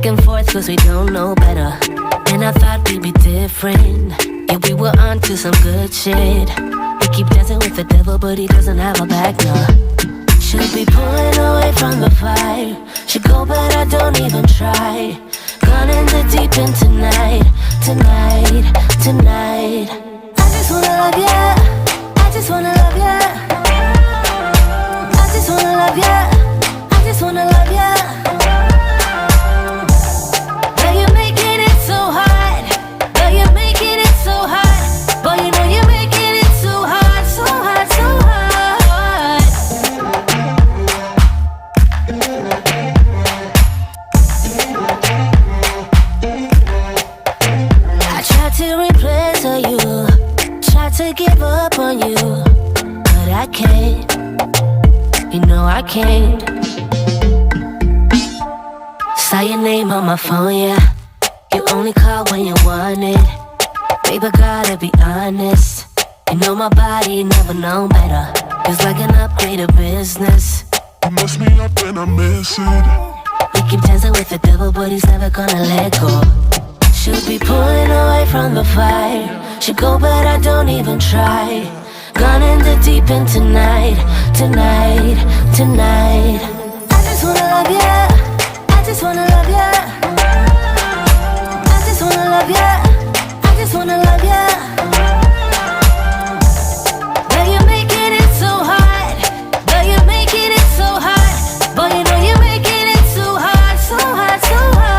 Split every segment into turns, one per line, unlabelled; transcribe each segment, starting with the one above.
back and forth cause we don't know better. And I thought we'd be different. Yeah, we were on to some good shit. We keep dancing with the devil, but he doesn't have a back, no. Should be pulling away from the fire. Should go, but I don't even try. Gone in the deep end tonight, tonight, tonight. I just wanna love ya. I just wanna love ya. I just wanna love ya. I just wanna love ya. Girl, you're making it so hard. Girl, you're making it so hard. Boy, you know you're making it so hard, so hard, so hard. I tried to replace you, tried to give up on you, but I can't. You know I can't. Saw your name on my phone, yeah. You only call when you want it. Baby, gotta be honest. You know my body never known better. It's like an upgraded business.
You mess me up and I miss it.
We keep dancing with the devil, but he's never gonna let go. Should be pulling away from the fire. Should go, but I don't even try. Gone in the deep end tonight, tonight, tonight. I just wanna love ya. I just wanna love ya. I just wanna love ya. I just wanna love ya. Girl, you're making it so hard. Girl, you're making it so hard. Boy, you know you're making it so hard, so hard, so hard.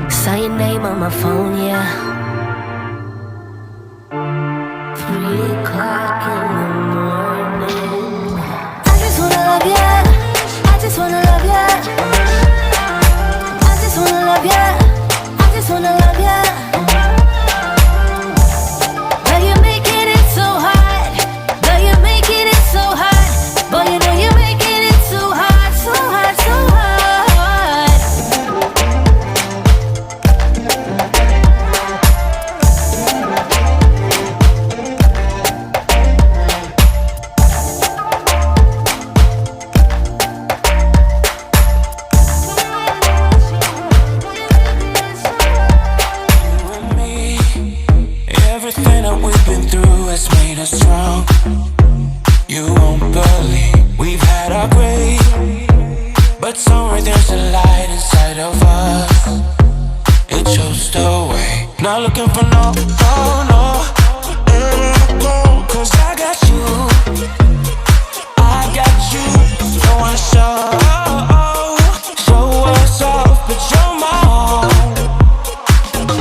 Saw your name on my phone, yeah. 3 o'clock in the morning. I just wanna love ya. I just wanna love ya. I just wanna love ya. I just wanna love ya. Girl, you're making it so hard. Girl, you're making it so hard. Boy, you know you're making it so hard, so hard, so hard.
Everything that we've been through has made us strong. You won't believe we've had our gray, but somewhere there's a light inside of us. It shows the way. Not looking for no, oh no, cause I got you. I got you. Don't wanna show us off, but you're my own.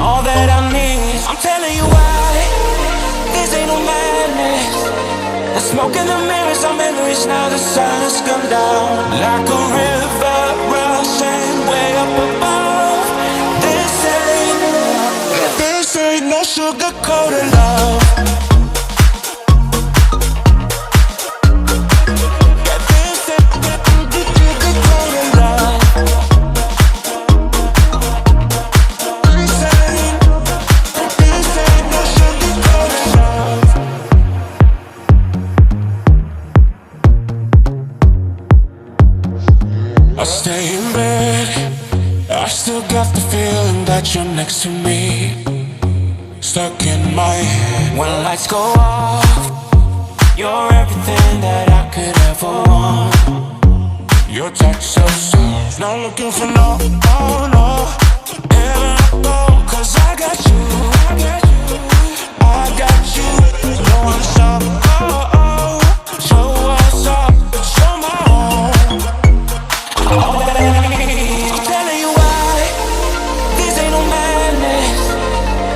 All that I need, I'm telling you why. This ain't no madness. The smoke in the mirrors are memories. Now the sun has come down like a river rushing way up above. This ain't no sugar-coated love. Yeah, this ain't sugar-coated love. I stay in bed, I still got the feeling that you're next to me, stuck in my head. When lights go off, you're everything that I could ever want. Your touch so soft, not looking for no, oh no. Here I go, cause I got you, I got you. No one saw, show us up, but you're my own. I'm telling you why. This ain't no madness.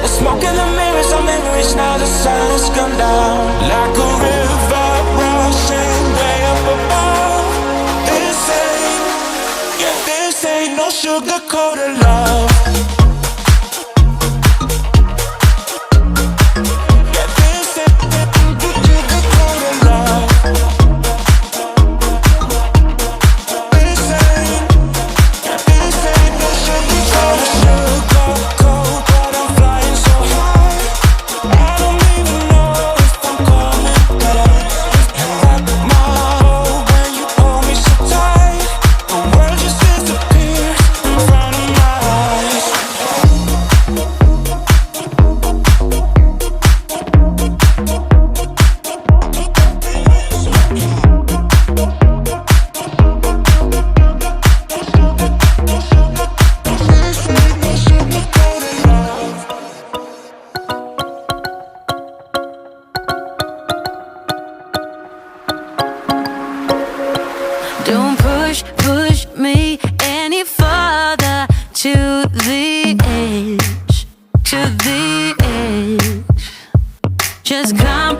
The smoke in the mirrors are memories. Now the sun's come down like a river rushing way up above. This ain't no sugar-coated love. Yeah, this ain't sugar-coated love.
push me any further to the edge, to the edge. Just come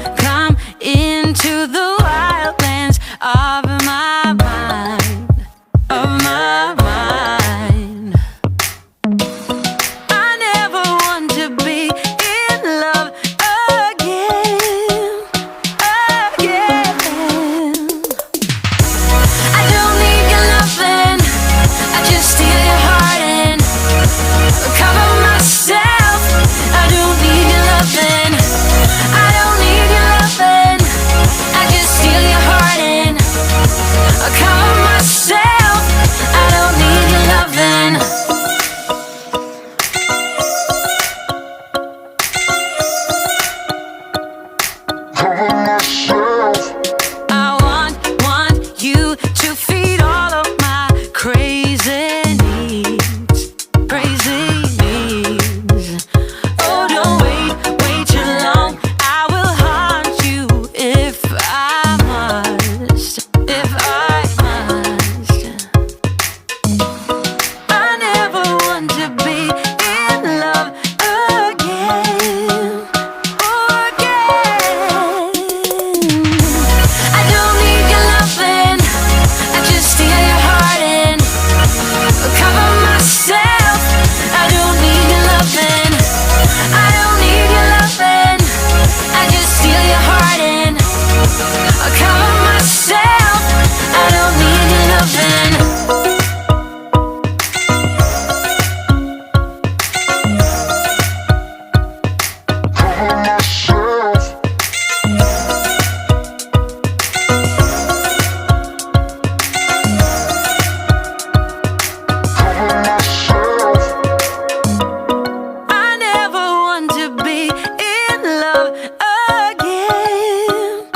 into the wildlands of my mind, of my mind. I never want to be in love again, again. I don't need your loving, I just steal your heart and cover myself. I don't need your loving, I don't need your loving, I just steal your heart and cover myself. I don't need your loving. I want you to feed all of my crazy needs, crazy needs. Oh, don't wait too long. I will haunt you if I must, if I must. I never want to be in love again, again. I don't need your loving, I just steal your heart and cover myself. I don't need your loving, I don't need your loving, I just steal your heart and cover myself. I don't need your loving. I never want to be in love again.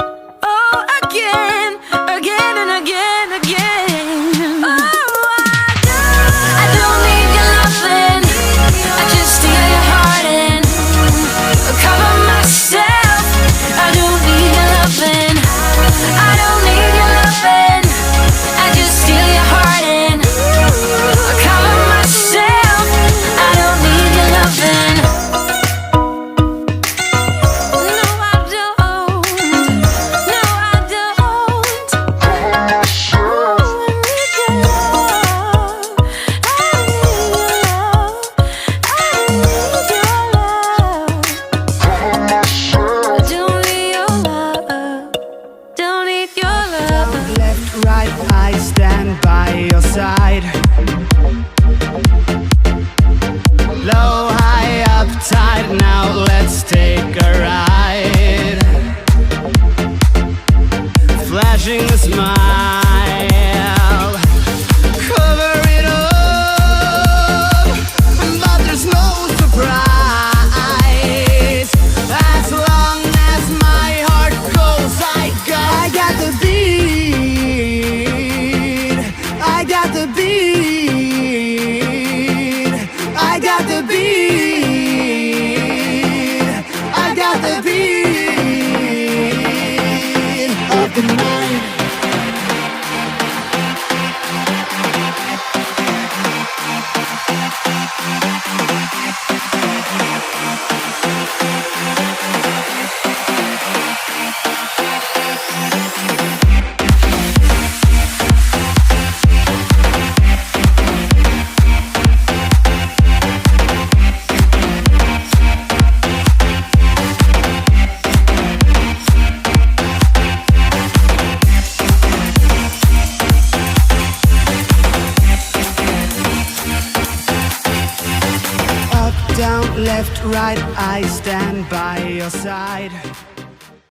Oh, again, again and again, again. Oh, I don't need your loving, I just steal your heart and cover myself. I don't need your loving, I don't need your loving, I just steal your heart and cover myself. I don't need your loving. No, I don't. No, I don't. I need your love. I need your love. I need your love. Don't need your love. Don't need your love.
Left, right, I stand by your side. Low, high, up, tight, now let's take a ride. Flashing a smile, cover it up, but there's no surprise. As long as my heart goes, I got the beat, I got the beat, I got the beat, I got the beat of the night. Up, down, left, right, I stand by your side.